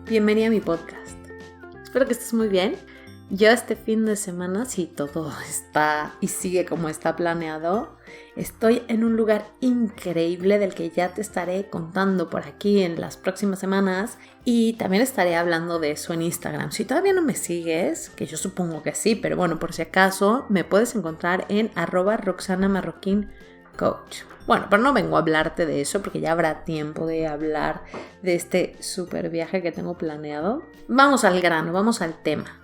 bienvenida a mi podcast. Espero que estés muy bien. Yo este fin de semana, si todo está y sigue como está planeado, estoy en un lugar increíble del que ya te estaré contando por aquí en las próximas semanas y también estaré hablando de eso en Instagram. Si todavía no me sigues, que yo supongo que sí, pero bueno, por si acaso, me puedes encontrar en @RoxanaMarroquinCoach. Bueno, pero no vengo a hablarte de eso porque ya habrá tiempo de hablar de este super viaje que tengo planeado. Vamos al grano, vamos al tema.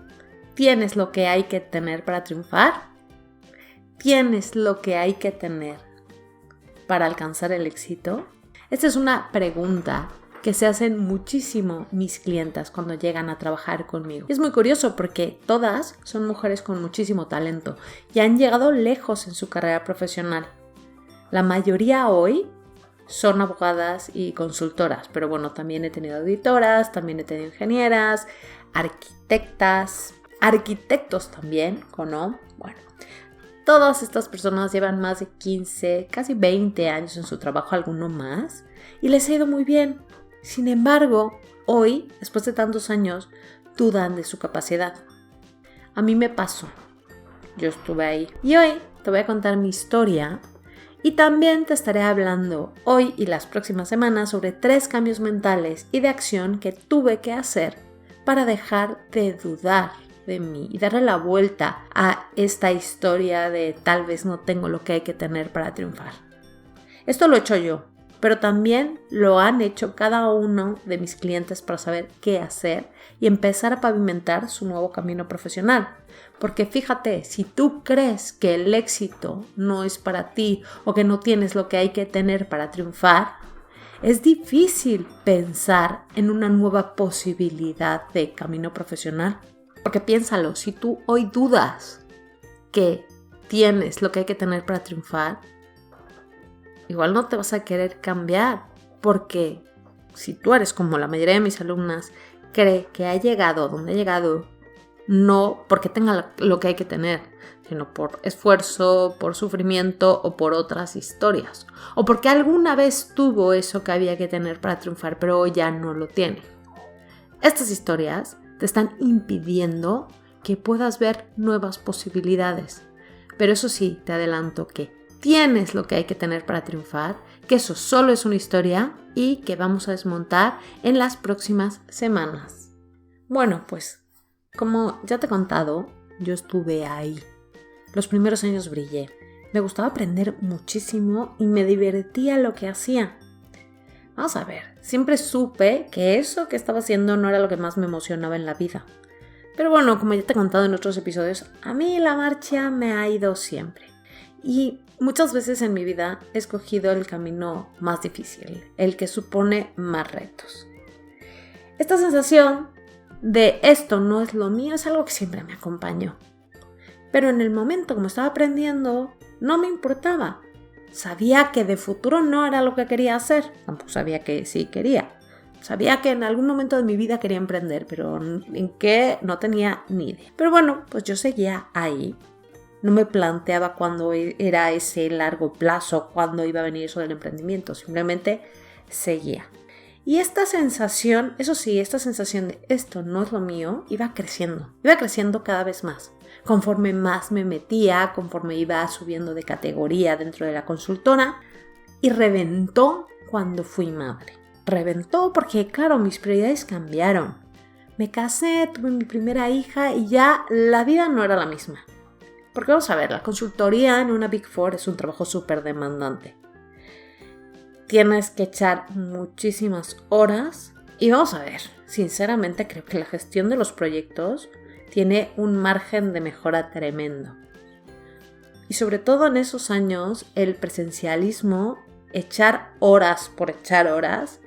¿Tienes lo que hay que tener para triunfar? ¿Tienes lo que hay que tener para alcanzar el éxito? Esta es una pregunta que se hacen muchísimo mis clientas cuando llegan a trabajar conmigo. Es muy curioso porque todas son mujeres con muchísimo talento y han llegado lejos en su carrera profesional. La mayoría hoy son abogadas y consultoras, pero bueno, también he tenido auditoras, también he tenido ingenieras, arquitectos también, ¿o no? Bueno, todas estas personas llevan más de 15, casi 20 años en su trabajo, alguno más, y les ha ido muy bien. Sin embargo, hoy, después de tantos años, dudan de su capacidad. A mí me pasó. Yo estuve ahí. Y hoy te voy a contar mi historia. Y también te estaré hablando hoy y las próximas semanas sobre 3 cambios mentales y de acción que tuve que hacer para dejar de dudar de mí y darle la vuelta a esta historia de tal vez no tengo lo que hay que tener para triunfar. Esto lo he hecho yo, pero también lo han hecho cada uno de mis clientes para saber qué hacer y empezar a pavimentar su nuevo camino profesional. Porque fíjate, si tú crees que el éxito no es para ti o que no tienes lo que hay que tener para triunfar, es difícil pensar en una nueva posibilidad de camino profesional. Porque piénsalo, si tú hoy dudas que tienes lo que hay que tener para triunfar, igual no te vas a querer cambiar. Porque si tú eres como la mayoría de mis alumnas, cree que ha llegado donde ha llegado, no porque tenga lo que hay que tener, sino por esfuerzo, por sufrimiento o por otras historias. O porque alguna vez tuvo eso que había que tener para triunfar, pero hoy ya no lo tiene. Estas historias te están impidiendo que puedas ver nuevas posibilidades. Pero eso sí, te adelanto que tienes lo que hay que tener para triunfar, que eso solo es una historia y que vamos a desmontar en las próximas semanas. Bueno, pues como ya te he contado, yo estuve ahí. Los primeros años brillé. Me gustaba aprender muchísimo y me divertía lo que hacía. Vamos a ver, siempre supe que eso que estaba haciendo no era lo que más me emocionaba en la vida. Pero bueno, como ya te he contado en otros episodios, a mí la marcha me ha ido siempre. Y muchas veces en mi vida he escogido el camino más difícil, el que supone más retos. Esta sensación de esto no es lo mío es algo que siempre me acompañó. Pero en el momento como estaba aprendiendo, no me importaba. Sabía que de futuro no era lo que quería hacer. Tampoco sabía que sí quería. Sabía que en algún momento de mi vida quería emprender, pero en qué no tenía ni idea. Pero bueno, pues yo seguía ahí. No me planteaba cuándo era ese largo plazo, cuándo iba a venir eso del emprendimiento. Simplemente seguía. Y esta sensación, eso sí, esta sensación de esto no es lo mío, iba creciendo cada vez más. Conforme más me metía, conforme iba subiendo de categoría dentro de la consultora, y reventó cuando fui madre. Reventó porque, claro, mis prioridades cambiaron. Me casé, tuve mi primera hija y ya la vida no era la misma. Porque vamos a ver, la consultoría en una Big Four es un trabajo súper demandante. Tienes que echar muchísimas horas y vamos a ver, sinceramente creo que la gestión de los proyectos tiene un margen de mejora tremendo. Y sobre todo en esos años el presencialismo, echar horas por echar horas,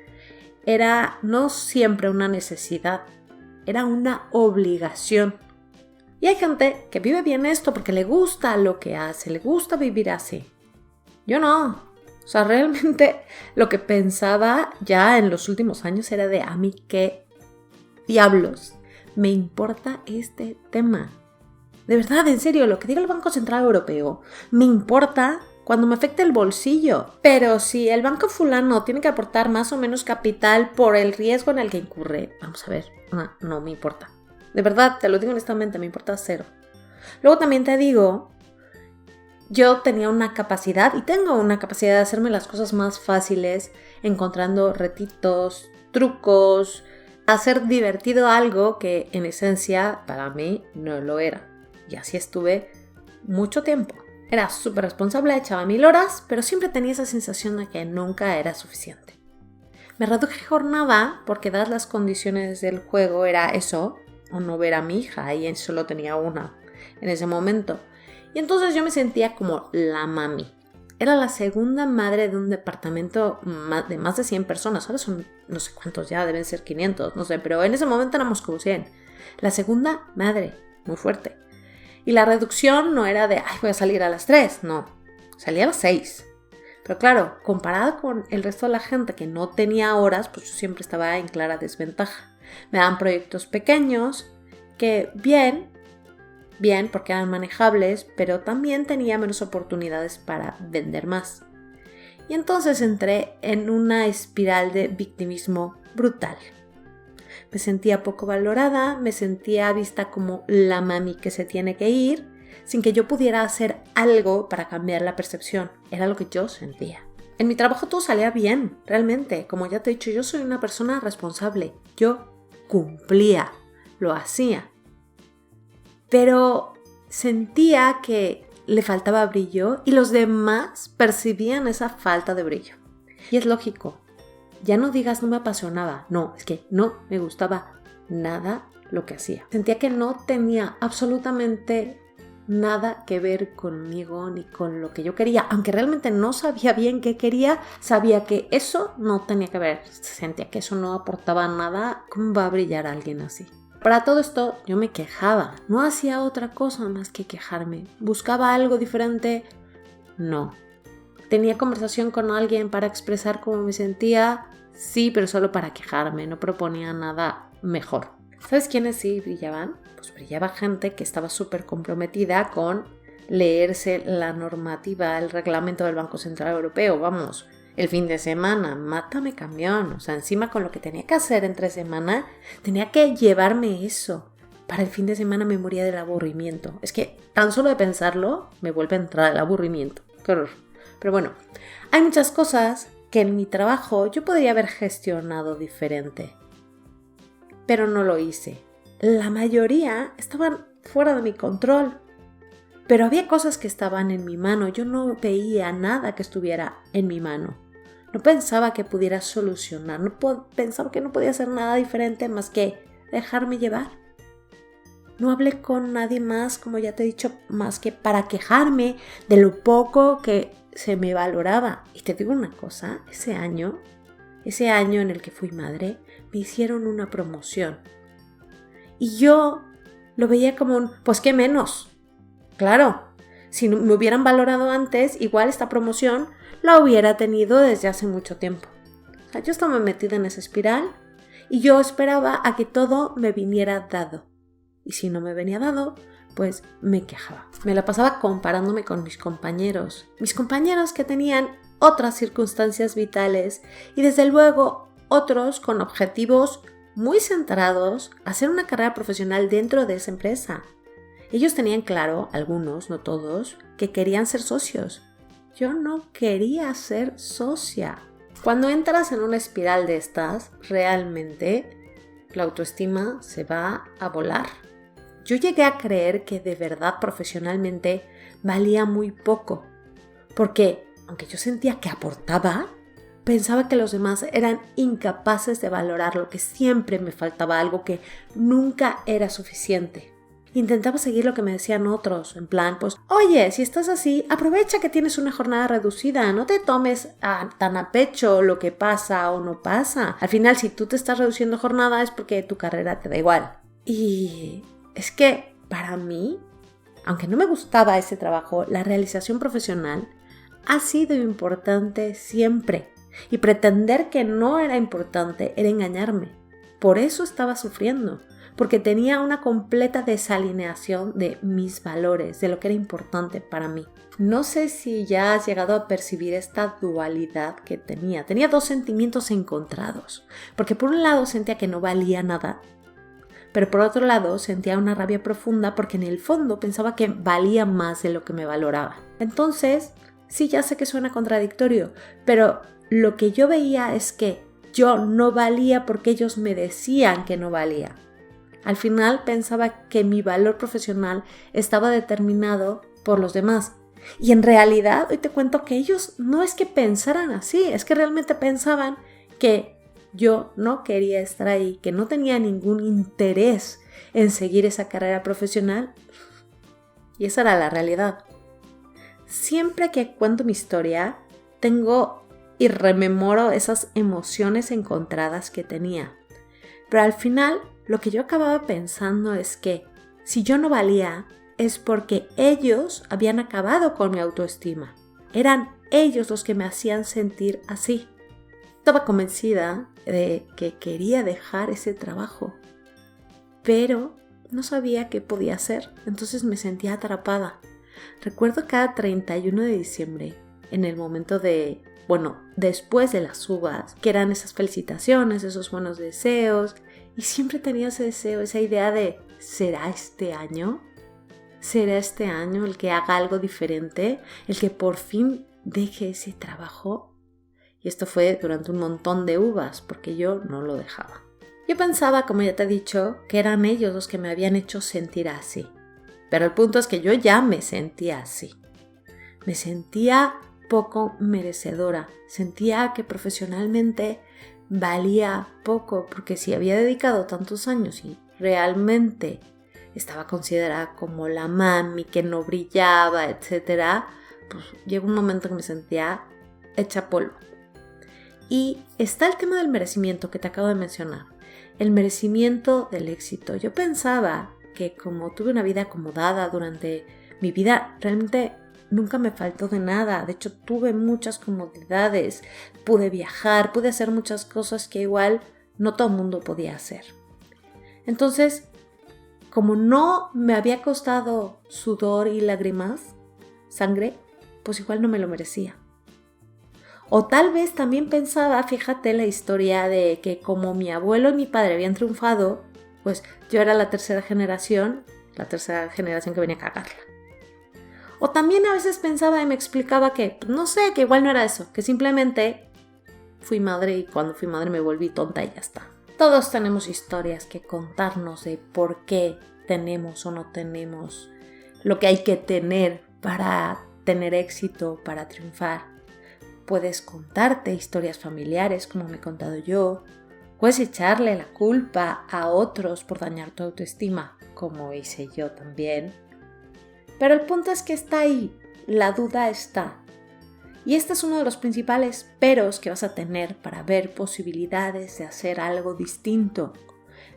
era no siempre una necesidad, era una obligación. Y hay gente que vive bien esto porque le gusta lo que hace, le gusta vivir así. Yo no. O sea, realmente lo que pensaba ya en los últimos años era de a mí qué diablos me importa este tema. De verdad, en serio, lo que diga el Banco Central Europeo me importa cuando me afecta el bolsillo. Pero si el banco fulano tiene que aportar más o menos capital por el riesgo en el que incurre, vamos a ver, no me importa. De verdad, te lo digo honestamente, me importa cero. Luego también te digo, yo tenía una capacidad y tengo una capacidad de hacerme las cosas más fáciles, encontrando retitos, trucos, hacer divertido algo que en esencia para mí no lo era. Y así estuve mucho tiempo. Era súper responsable, echaba 1000 horas, pero siempre tenía esa sensación de que nunca era suficiente. Me reduje jornada porque dadas las condiciones del juego era eso, o no ver a mi hija, y solo tenía una en ese momento. Y entonces yo me sentía como la mami. Era la segunda madre de un departamento de más de 100 personas. Ahora son no sé cuántos ya, deben ser 500, no sé, pero en ese momento éramos como 100. La segunda madre, muy fuerte. Y la reducción no era de, voy a salir a las 3, no, salía a las 6. Pero claro, comparado con el resto de la gente que no tenía horas, pues yo siempre estaba en clara desventaja. Me daban proyectos pequeños que bien, porque eran manejables, pero también tenía menos oportunidades para vender más. Y entonces entré en una espiral de victimismo brutal. Me sentía poco valorada, me sentía vista como la mami que se tiene que ir, sin que yo pudiera hacer algo para cambiar la percepción. Era lo que yo sentía. En mi trabajo todo salía bien, realmente. Como ya te he dicho, yo soy una persona responsable. Yo cumplía, lo hacía. Pero sentía que le faltaba brillo y los demás percibían esa falta de brillo. Y es lógico. Ya no digas no me apasionaba, no, es que no me gustaba nada lo que hacía. Sentía que no tenía absolutamente nada que ver conmigo ni con lo que yo quería, aunque realmente no sabía bien qué quería, sabía que eso no tenía que ver, sentía que eso no aportaba nada. ¿Cómo va a brillar alguien así? Para todo esto yo me quejaba, no hacía otra cosa más que quejarme. ¿Buscaba algo diferente? No. ¿Tenía conversación con alguien para expresar cómo me sentía? Sí, pero solo para quejarme, no proponía nada mejor. ¿Sabes quiénes sí brillaban? Pues brillaba gente que estaba súper comprometida con leerse la normativa, el reglamento del Banco Central Europeo. Vamos, el fin de semana, mátame camión. O sea, encima con lo que tenía que hacer entre semana, tenía que llevarme eso. Para el fin de semana me moría del aburrimiento. Es que tan solo de pensarlo me vuelve a entrar el aburrimiento. Qué horror. Pero bueno, hay muchas cosas que en mi trabajo yo podría haber gestionado diferente, pero no lo hice. La mayoría estaban fuera de mi control, pero había cosas que estaban en mi mano. Yo no veía nada que estuviera en mi mano. No pensaba que pudiera solucionar, pensaba que no podía hacer nada diferente más que dejarme llevar. No hablé con nadie más, como ya te he dicho, más que para quejarme de lo poco que se me valoraba. Y te digo una cosa, ese año en el que fui madre, me hicieron una promoción. Y yo lo veía como pues qué menos. Claro, si me hubieran valorado antes, igual esta promoción la hubiera tenido desde hace mucho tiempo. O sea, yo estaba metida en esa espiral y yo esperaba a que todo me viniera dado. Y si no me venía dado, pues me quejaba. Me la pasaba comparándome con mis compañeros que tenían otras circunstancias vitales y desde luego otros con objetivos muy centrados a hacer una carrera profesional dentro de esa empresa. Ellos tenían claro, algunos, no todos, que querían ser socios. Yo no quería ser socia. Cuando entras en una espiral de estas, realmente la autoestima se va a volar. Yo llegué a creer que de verdad profesionalmente valía muy poco, porque aunque yo sentía que aportaba, pensaba que los demás eran incapaces de valorar, que siempre me faltaba algo, que nunca era suficiente. Intentaba seguir lo que me decían otros, en plan, pues, oye, si estás así, aprovecha que tienes una jornada reducida, no te tomes tan a pecho lo que pasa o no pasa. Al final, si tú te estás reduciendo jornada es porque tu carrera te da igual. Y es que para mí, aunque no me gustaba ese trabajo, la realización profesional ha sido importante siempre. Y pretender que no era importante era engañarme. Por eso estaba sufriendo. porque tenía una completa desalineación de mis valores, de lo que era importante para mí. No sé si ya has llegado a percibir esta dualidad que tenía. Tenía dos sentimientos encontrados, porque por un lado sentía que no valía nada, pero por otro lado sentía una rabia profunda porque en el fondo pensaba que valía más de lo que me valoraba. Entonces, sí, ya sé que suena contradictorio, pero lo que yo veía es que yo no valía porque ellos me decían que no valía. Al final pensaba que mi valor profesional estaba determinado por los demás. Y en realidad hoy te cuento que ellos no es que pensaran así, es que realmente pensaban que yo no quería estar ahí, que no tenía ningún interés en seguir esa carrera profesional. Y esa era la realidad. Siempre que cuento mi historia, tengo y rememoro esas emociones encontradas que tenía. Pero al final, lo que yo acababa pensando es que si yo no valía, es porque ellos habían acabado con mi autoestima. Eran ellos los que me hacían sentir así. Estaba convencida de que quería dejar ese trabajo, pero no sabía qué podía hacer, entonces me sentía atrapada. Recuerdo cada 31 de diciembre, en el momento después de las uvas, que eran esas felicitaciones, esos buenos deseos, y siempre tenía ese deseo, esa idea de ¿será este año? ¿Será este año el que haga algo diferente? ¿El que por fin deje ese trabajo? Y esto fue durante un montón de uvas, porque yo no lo dejaba. Yo pensaba, como ya te he dicho, que eran ellos los que me habían hecho sentir así. Pero el punto es que yo ya me sentía así. Me sentía poco merecedora. Sentía que profesionalmente valía poco, porque si había dedicado tantos años y realmente estaba considerada como la mami, que no brillaba, etc., pues llegó un momento que me sentía hecha polvo. Y está el tema del merecimiento que te acabo de mencionar. El merecimiento del éxito. Yo pensaba que como tuve una vida acomodada durante mi vida, realmente nunca me faltó de nada. De hecho, tuve muchas comodidades. Pude viajar, pude hacer muchas cosas que igual no todo el mundo podía hacer. Entonces, como no me había costado sudor y lágrimas, sangre, pues igual no me lo merecía. O tal vez también pensaba, fíjate la historia de que como mi abuelo y mi padre habían triunfado, pues yo era la tercera generación que venía a cagarla. O también a veces pensaba y me explicaba que, no sé, que igual no era eso, que simplemente fui madre y cuando fui madre me volví tonta y ya está. Todos tenemos historias que contarnos de por qué tenemos o no tenemos lo que hay que tener para tener éxito, para triunfar. Puedes contarte historias familiares como me he contado yo. Puedes echarle la culpa a otros por dañar tu autoestima, como hice yo también. Pero el punto es que está ahí, la duda está. Y este es uno de los principales peros que vas a tener para ver posibilidades de hacer algo distinto.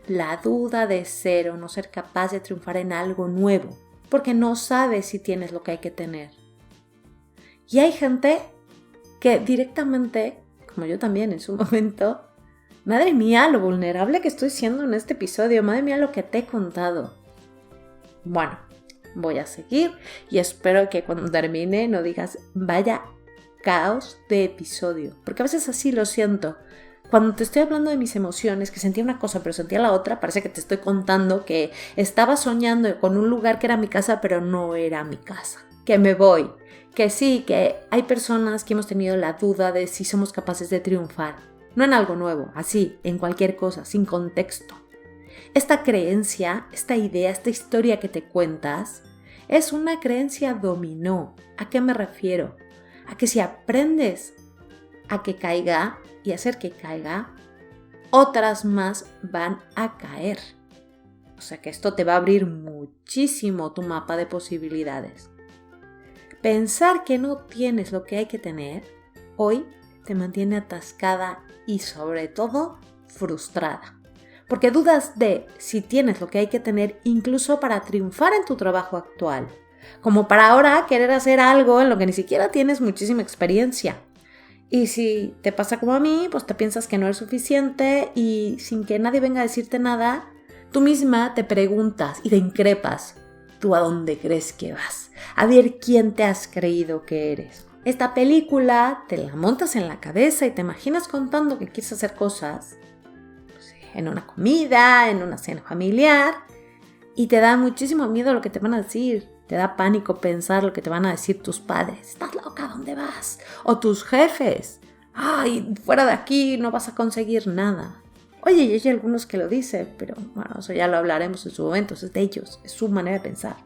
La duda de ser o no ser capaz de triunfar en algo nuevo, porque no sabes si tienes lo que hay que tener. Y hay gente que directamente, como yo también en su momento, madre mía, lo vulnerable que estoy siendo en este episodio, madre mía lo que te he contado. Bueno, voy a seguir y espero que cuando termine no digas, vaya caos de episodio, porque a veces así lo siento. Cuando te estoy hablando de mis emociones, que sentía una cosa pero sentía la otra, parece que te estoy contando que estaba soñando con un lugar que era mi casa, pero no era mi casa. Que me voy. Que sí, que hay personas que hemos tenido la duda de si somos capaces de triunfar. No en algo nuevo, así, en cualquier cosa, sin contexto. Esta creencia, esta idea, esta historia que te cuentas, es una creencia dominó. ¿A qué me refiero? A que si aprendes a que caiga y hacer que caiga, otras más van a caer. O sea que esto te va a abrir muchísimo tu mapa de posibilidades. Pensar que no tienes lo que hay que tener, hoy te mantiene atascada y sobre todo frustrada. Porque dudas de si tienes lo que hay que tener incluso para triunfar en tu trabajo actual. Como para ahora querer hacer algo en lo que ni siquiera tienes muchísima experiencia. Y si te pasa como a mí, pues te piensas que no es suficiente y sin que nadie venga a decirte nada, Tú misma te preguntas y te increpas, ¿tú a dónde crees que vas? A ver quién te has creído que eres. Esta película te la montas en la cabeza y te imaginas contando que quieres hacer cosas en una comida, en una cena familiar, y te da muchísimo miedo lo que te van a decir. Te da pánico pensar lo que te van a decir tus padres. ¿Estás loca? ¿Dónde vas? O tus jefes. ¡Ay, fuera de aquí no vas a conseguir nada! Oye, y hay algunos que lo dicen, pero bueno, eso ya lo hablaremos en su momento. Es de ellos, es su manera de pensar.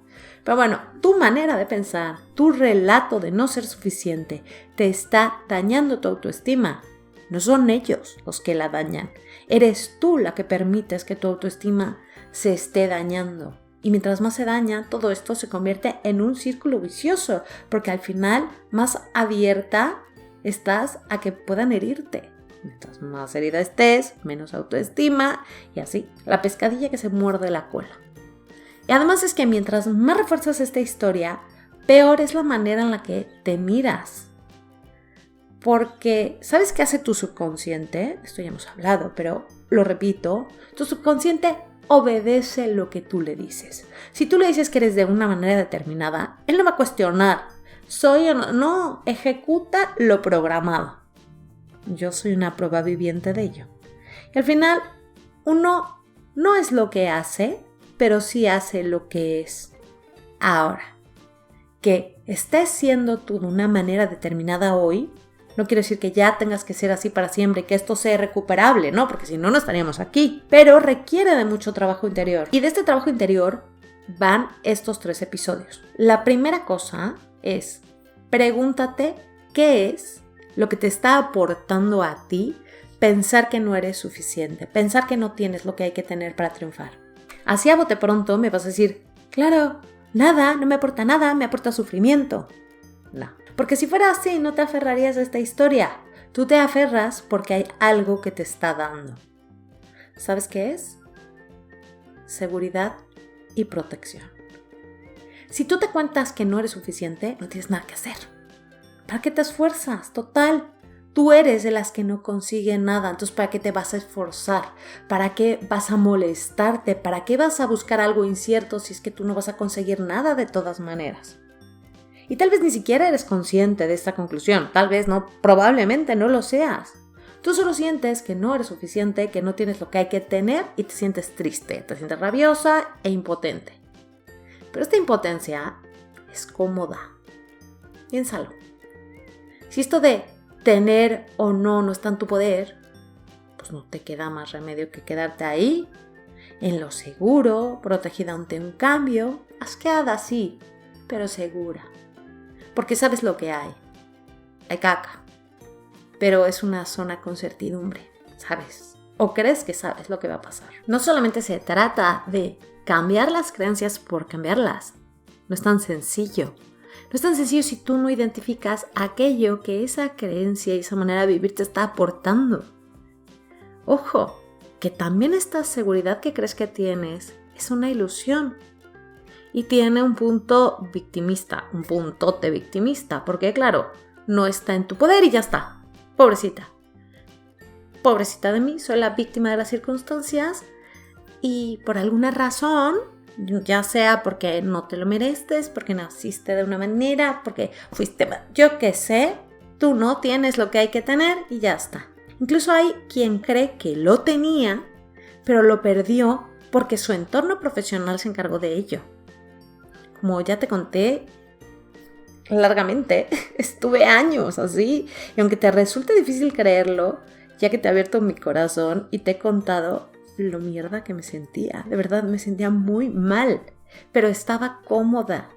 Pero bueno, tu manera de pensar, tu relato de no ser suficiente, te está dañando tu autoestima. No son ellos los que la dañan. Eres tú la que permites que tu autoestima se esté dañando. Y mientras más se daña, todo esto se convierte en un círculo vicioso, porque al final más abierta estás a que puedan herirte. Mientras más herida estés, menos autoestima y así, la pescadilla que se muerde la cola. Y además es que mientras más refuerzas esta historia, peor es la manera en la que te miras. Porque, ¿sabes qué hace tu subconsciente? Esto ya hemos hablado, pero lo repito. Tu subconsciente obedece lo que tú le dices. Si tú le dices que eres de una manera determinada, él no va a cuestionar. ¿Soy o no? No, ejecuta lo programado. Yo soy una prueba viviente de ello. Y al final, uno no es lo que hace, pero sí hace lo que es. Ahora, que estés siendo tú de una manera determinada hoy, no quiere decir que ya tengas que ser así para siempre, que esto sea recuperable, ¿no? Porque si no, no estaríamos aquí. Pero requiere de mucho trabajo interior. Y de este trabajo interior van estos 3 episodios. La primera cosa es, pregúntate qué es lo que te está aportando a ti pensar que no eres suficiente, pensar que no tienes lo que hay que tener para triunfar. Así a bote pronto me vas a decir, claro, nada, no me aporta nada, me aporta sufrimiento. No, porque si fuera así no te aferrarías a esta historia. Tú te aferras porque hay algo que te está dando. ¿Sabes qué es? Seguridad y protección. Si tú te cuentas que no eres suficiente, no tienes nada que hacer. ¿Para qué te esfuerzas? Total, tú eres de las que no consiguen nada. Entonces, ¿para qué te vas a esforzar? ¿Para qué vas a molestarte? ¿Para qué vas a buscar algo incierto si es que tú no vas a conseguir nada de todas maneras? Y tal vez ni siquiera eres consciente de esta conclusión. Tal vez no, probablemente no lo seas. Tú solo sientes que no eres suficiente, que no tienes lo que hay que tener y te sientes triste, te sientes rabiosa e impotente. Pero esta impotencia es cómoda. Piénsalo. Si esto de tener o no está en tu poder, pues no te queda más remedio que quedarte ahí, en lo seguro, protegida ante un cambio, asqueada sí, pero segura. Porque sabes lo que hay. Hay caca. Pero es una zona con certidumbre, ¿sabes? O crees que sabes lo que va a pasar. No solamente se trata de cambiar las creencias por cambiarlas. No es tan sencillo. No es tan sencillo si tú no identificas aquello que esa creencia y esa manera de vivir te está aportando. Ojo, que también esta seguridad que crees que tienes es una ilusión. Y tiene un punto victimista, un puntote victimista, porque claro, no está en tu poder y ya está. Pobrecita. Pobrecita de mí, soy la víctima de las circunstancias y por alguna razón, ya sea porque no te lo mereces, porque naciste de una manera, porque fuiste, yo qué sé, tú no tienes lo que hay que tener y ya está. Incluso hay quien cree que lo tenía, pero lo perdió porque su entorno profesional se encargó de ello. Como ya te conté largamente, estuve años así. Y aunque te resulte difícil creerlo, ya que te he abierto mi corazón y te he contado lo mierda que me sentía. De verdad, me sentía muy mal. Pero estaba cómoda.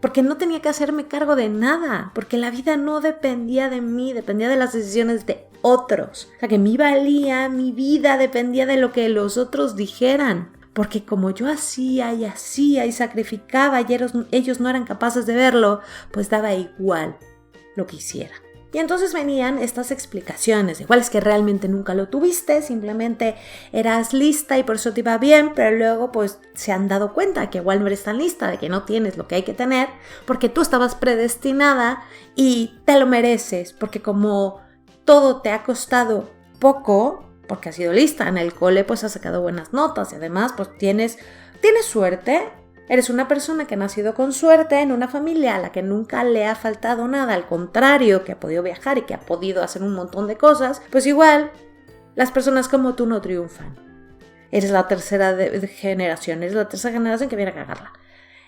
Porque no tenía que hacerme cargo de nada. Porque la vida no dependía de mí, dependía de las decisiones de otros. O sea, que mi valía, mi vida dependía de lo que los otros dijeran. Porque como yo hacía y sacrificaba y ellos no eran capaces de verlo, pues daba igual lo que hiciera. Y entonces venían estas explicaciones, igual es que realmente nunca lo tuviste, simplemente eras lista y por eso te iba bien, pero luego pues se han dado cuenta que igual no eres tan lista, de que no tienes lo que hay que tener, porque tú estabas predestinada y te lo mereces, porque como todo te ha costado poco, porque has sido lista. En el cole pues has sacado buenas notas y además pues tienes suerte. Eres una persona que ha nacido con suerte en una familia a la que nunca le ha faltado nada, al contrario, que ha podido viajar y que ha podido hacer un montón de cosas. Pues igual, las personas como tú no triunfan. Eres la tercera generación, eres la tercera generación que viene a cagarla.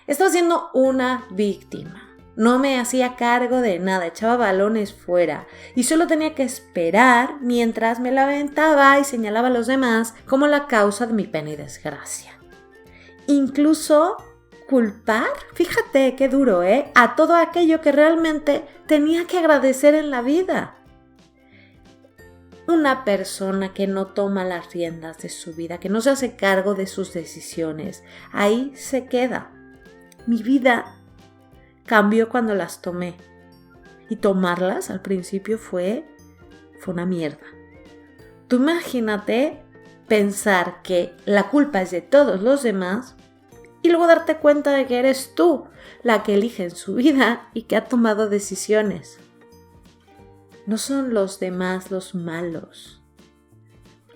Estaba siendo una víctima. No me hacía cargo de nada, echaba balones fuera y solo tenía que esperar mientras me lamentaba y señalaba a los demás como la causa de mi pena y desgracia. Incluso culpar, fíjate qué duro, a todo aquello que realmente tenía que agradecer en la vida. Una persona que no toma las riendas de su vida, que no se hace cargo de sus decisiones, ahí se queda. Mi vida cambió cuando las tomé. Y tomarlas al principio fue una mierda. Tú imagínate pensar que la culpa es de todos los demás y luego darte cuenta de que eres tú la que elige en su vida y que ha tomado decisiones. No son los demás los malos.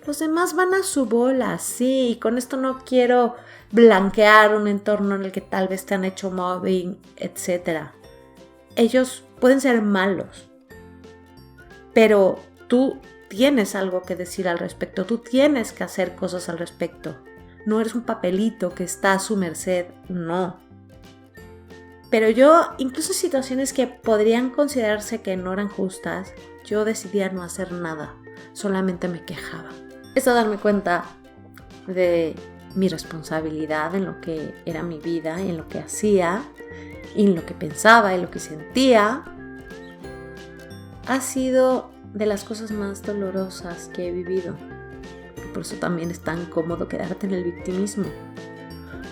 Los demás van a su bola, sí, y con esto no quiero blanquear un entorno en el que tal vez te han hecho mobbing, etc. Ellos pueden ser malos, pero tú tienes algo que decir al respecto, tú tienes que hacer cosas al respecto. No eres un papelito que está a su merced, no. Pero yo, incluso en situaciones que podrían considerarse que no eran justas, yo decidía no hacer nada, solamente me quejaba. Esto darme cuenta de mi responsabilidad en lo que era mi vida, en lo que hacía, en lo que pensaba, en lo que sentía, ha sido de las cosas más dolorosas que he vivido. Y por eso también es tan cómodo quedarte en el victimismo,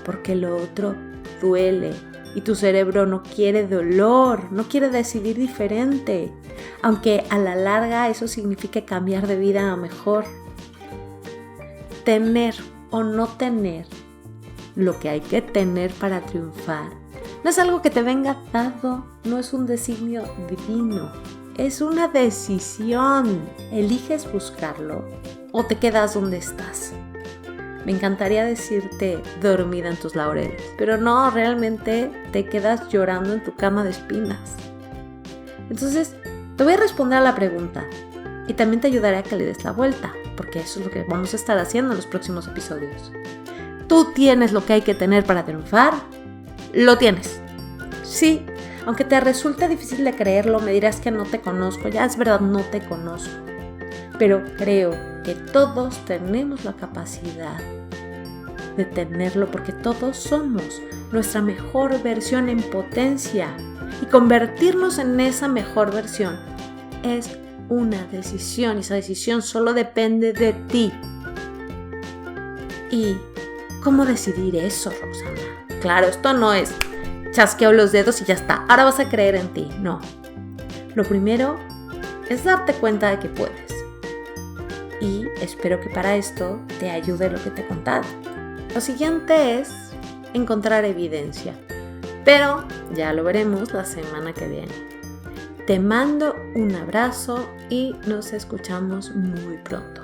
porque lo otro duele y tu cerebro no quiere dolor, no quiere decidir diferente, aunque a la larga eso signifique cambiar de vida a mejor. Tener o no tener lo que hay que tener para triunfar no es algo que te venga dado, no es un designio divino, es una decisión. Eliges buscarlo o te quedas donde estás. Me encantaría decirte dormida en tus laureles, pero no, realmente te quedas llorando en tu cama de espinas. Entonces, te voy a responder a la pregunta y también te ayudaré a que le des la vuelta, porque eso es lo que vamos a estar haciendo en los próximos episodios. ¿Tú tienes lo que hay que tener para triunfar? Lo tienes. Sí, aunque te resulte difícil de creerlo, me dirás que no te conozco. Ya es verdad, no te conozco. Pero creo que todos tenemos la capacidad de tenerlo, porque todos somos nuestra mejor versión en potencia. Y convertirnos en esa mejor versión es una decisión, y esa decisión solo depende de ti. ¿Y cómo decidir eso, Roxana? Claro, esto no es chasqueo los dedos y ya está, ahora vas a creer en ti. No. Lo primero es darte cuenta de que puedes. Y espero que para esto te ayude lo que te he contado. Lo siguiente es encontrar evidencia, pero ya lo veremos la semana que viene. Te mando un abrazo y nos escuchamos muy pronto.